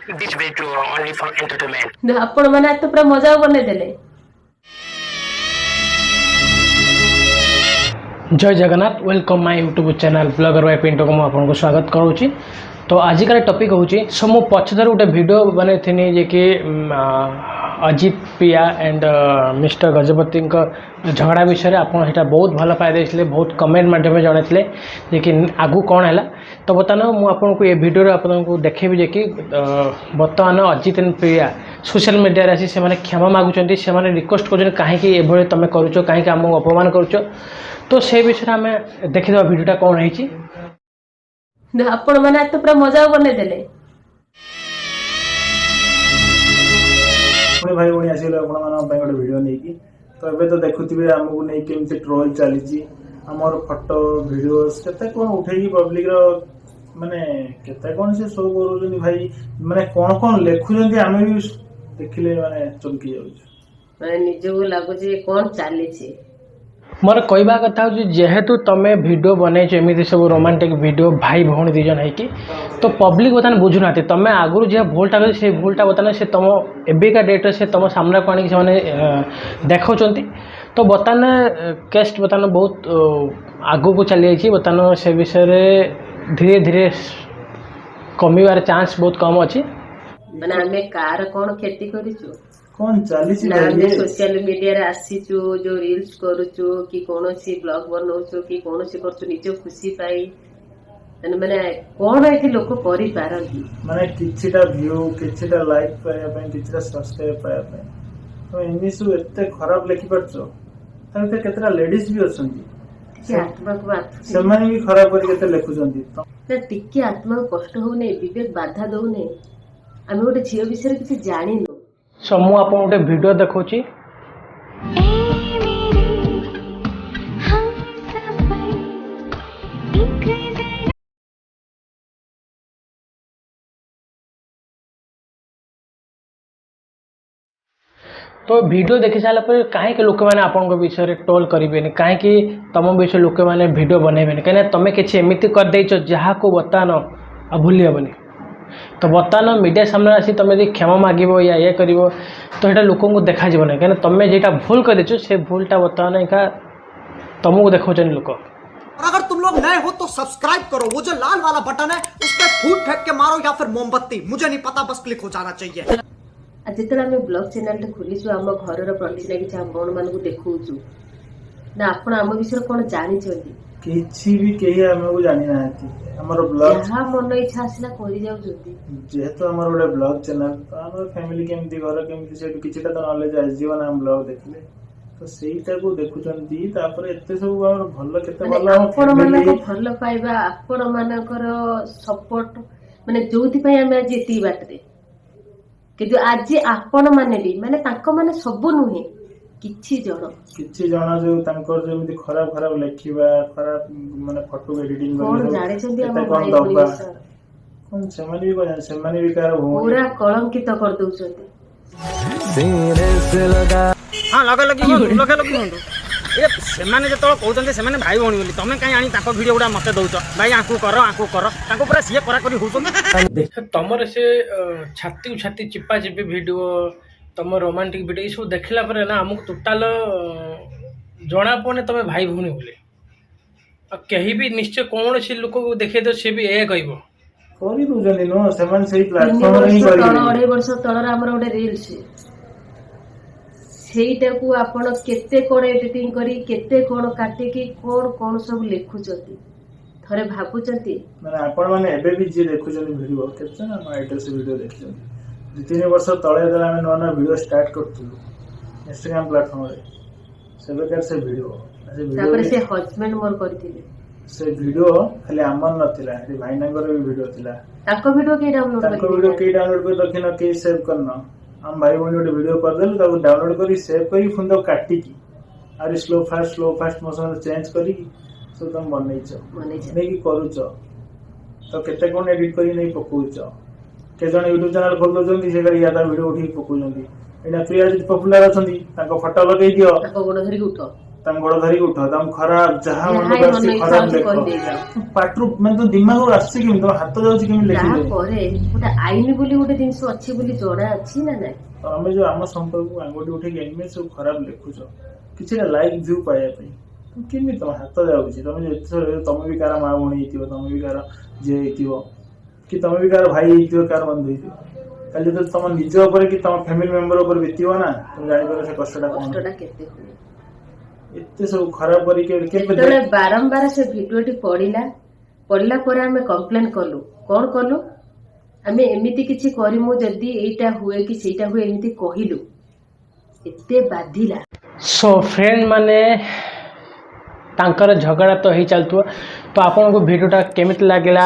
this video only for entertainment. ଆପଣ ମାନେ ଏତେ ପୁରା ମଜା ବନେଇଦେଲେ। जय Jagannath welcome my YouTube channel blogger by Pinto को आपको स्वागत करुँची। तो आजिकार टॉपिक हूँ सो मु पछर गोटे वीडियो बने जे कि अजित प्रिया एंड मिस्टर गजपति झगड़ा विषय आप बहुत भल पाई देते बहुत कमेंट मध्यम जनते जे कि आगू कौन है। तो बर्तमान मुझे ये वीडियो आपको देखेबी जे कि बर्तमान Ajit and Priya social media आसी से क्षमा मागुंट से रिक्वेस्ट कर कहीं तुम करुच कहीं आमको अपमान करुच। तो से विषय आम देखीदा वीडियोटा कौन है ଆପଣ ମାନେ ଏତେ ପୁରା ମଜା ବନେଇଦେଲେ। पुणी भाई भाई आसिले गोटे भिड नहीं तो एबे तो देखुथिबे हमको नहीं केमती ट्रोल चली आमर फोटो वीडियोस केते कोन उठेगी पब्लिक रो माने केते कोन से शो करूजनी भाई माने कोन कोन लेखुजंती आमे भी देखिले माने चमकी जाउछ माने निजको लागुची कोन चाली छी। मोर कहवा कथा हूँ जेहेतु तुम वीडियो बनईच एमती सब रोमांटिक वीडियो भाई भौणी दीजन है तो पब्लिक बर्तमान बुझुना तुम आगुरी जहाँ भूलटा कर से भूलटा बर्तमान से तुम एबिका डेट्रे से तुम सामना को आनिक से देखा तो बर्तमान केस बर्तमान बहुत आगू को चली जाइए बर्तमान से विषय धीरे धीरे कमिबार चांस बहुत कम अच्छी माने हमें कार कोन खेती करिछु कोन चली छी भाई सोशल मीडिया रे आसीचु जो रील्स करूचु कि कोनोसी ब्लॉग बनौचु कि कोनोसी करचु निजो खुशी पाई माने कोन एथि लोक करि पारंती माने किछिटा व्यू किछिटा लाइक पाया पे किछिटा सब्सक्राइब पाया पे तो इनिसु एते खराब लेखि परछो ताते केतरा लेडीज भी अछंती कि आत्मा को बात से माने भी खराब करि केते लेखुचंती ना टिके आत्मा को कष्ट होने विवेक बाधा दउने आमे गोटे झियो विषय किछि जानिनो। सो मु आप गोटे वीडियो देखौची तो वीडियो देखि सारा पर कहीं लोक मैंने आपण विषय ट्रोल करेंगे कहीं तुम विषय लोक मैंने वीडियो बनइबे कहीं तुम किसी एमती कर देच जहाँ को बर्तमान भूली हेनी तो बर्तमान मीडिया सामने आसी तुम यदि क्षमा मागिब या ये कर तो यहाँ लोक देखा ना कहीं तुम जेटा भूल कर देच से भूलटा बर्तमान इनका तुमको देखा लोक। अगर तुम लोग नए हो तो सब्सक्राइब करो, वो जो लाल वाला बटन है उस पर फूट फेंक के मारो या फिर मोमबत्ती, मुझे नहीं पता, बस क्लिक हो जाना चाहिए। जितने आम ब्लॉग चैनल खोलीचु आम घर प्रतिना कि आपण मान देखु ना आपण आम विषय कौन जानी किछि भी केही हमको जानि ना हमर ब्लॉग जहाँ मन इच्छा आसला करि जाउछंती जेहेतु हमर गोटे ब्लॉग चैनल तो हमर फैमिली केमती घर केमती से किछिटा तो नॉलेज आ जीवन हम ब्लॉग देखले तो सेईटा को देखुचंती तापर एते सब हमर भलो केते भलो आपण मानको भलो पाइबा आपण मानकर सपोर्ट माने जोथि पय हम आज एती बाटरे किंतु आज आपण माने भी माने ताको माने सब नुहे किछि जण जो तांकर जेमिति खराब खराब लेखिबा खराब माने फोटो एडिटिंग कोन जाने छथि हम भाई कोन सेमानी भी कार पूरा कलंकित कर दउछथि। हाँ लगे लगे हुँटु ये सेमाने जो कहते से भाई भौणी बोली तुम कहीं आनी भिडियो गुड़ा मत दौच भाई आंकु कर पूरा सी करा करी तुमर से छाती छाती चिपा चिपी वीडियो तुम रोमांटिक वीडियो ये सब देखला पर ना आमको टोटाल जना पड़े तुम भाई भौणी बोले कहीं भी निश्चय कौन सी लोक को देखे तो सी भी ए कहब करि दुजनी नो सेमान सही प्लेटफॉर्म रे ही करि 2 वर्ष तळर हमर गोटे रील्स सेटा को आपण केते कोन एडिटिंग करी केते कोन काटी की कोन सब लिखुचती थरे भाबुचती माने आपण माने एबे भी जे देखुचनी वीडियो केते ना आइटल से वीडियो देखछन 2-3 वर्ष तळे जरा हम नवा वीडियो स्टार्ट करथुलु इंस्टाग्राम प्लेटफॉर्म रे सेबेकर से वीडियो तापर से हस्बैंड मोर करथिले से वीडियो खाली आमन नथिला ए भाईनागर भी वीडियो थिला ताको वीडियो के डाउनलोड कर दखिन के सेव करना हम भाई बहन गोटे वीडियो कर देलु ताको डाउनलोड करी सेव करी फुन तो काटी की आरे स्लो फास्ट मोशन चेंज करी सो तुम बनैछ नै की करूछ तो केते कोन एडिट करी नै पकोछ के जण YouTube चैनल खोल दोजंती से करी यादा वीडियो उठी पकोजंती एना प्रिया जी पॉपुलर अछंती ताको फोटो लगै दियो ताको गोड़ धरि उठो तम गोड़ धरी उठ तम खराब जहां मन हाय करसी मन खराब इच्छा कहि देखो दे जाओ पाटरू मैं तो दिमाग आसी कि तुम हाथ जाउची कि लिखि ଯାହା दे ପରେ ଗୋଟେ ଆଇନ ବୋଲି ଗୋଟେ ଜିନିଷ ଅଛି ବୋଲି ଜଣା ଅଛି ନା ନାଇଁ तमे जो आम संपर्क को आंगुठी उठे के एनिमे सब खराब लिखुछ किछि लाइक व्यू पाया पई तुम केमि तुम हाथ जाउची तमे जो एते तमे भी कार मां भणी हितिबो तमे भी कार जे हितिबो कि तमे भी कार भाई हितिबो कार बंधु हितिबो खाली तो तम निज ऊपर कि तम फैमिली मेंबर ऊपर बीतिबो ना तुम जानि पर से कष्टटा कोन କଷ୍ଟଟା କେତେ ହୁଏ एते सब खराब करी के ଯେତେବେଳେ ବାରମ୍ବାର ସେ ଭିଡିଓଟି ପଡିଲା ପରେ ଆମେ କମ୍ପ୍ଲେନ କଲୁ କଣ କଲୁ ଆମେ ଏମିତି କିଛି କରିମୁ ଯଦି ଏଇଟା ହୁଏ କି ସେଇଟା ହୁଏ ଏମିତି କହିଲୁ ଏତେ ବାଧିଲା सो फ्रेंड माने तांकर झगड़ा तो ही चलतु तो आपन को वीडियोटा केमित लागला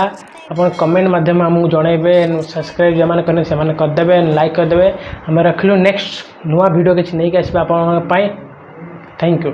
अपन कमेंट माध्यम हमको जणेबे सब्सक्राइब जमान करने से माने कर देबे लाइक कर देबे हम रखलु नेक्स्ट नुवा वीडियो किछ नहीं के आसबे आपन पाई थैंक यू।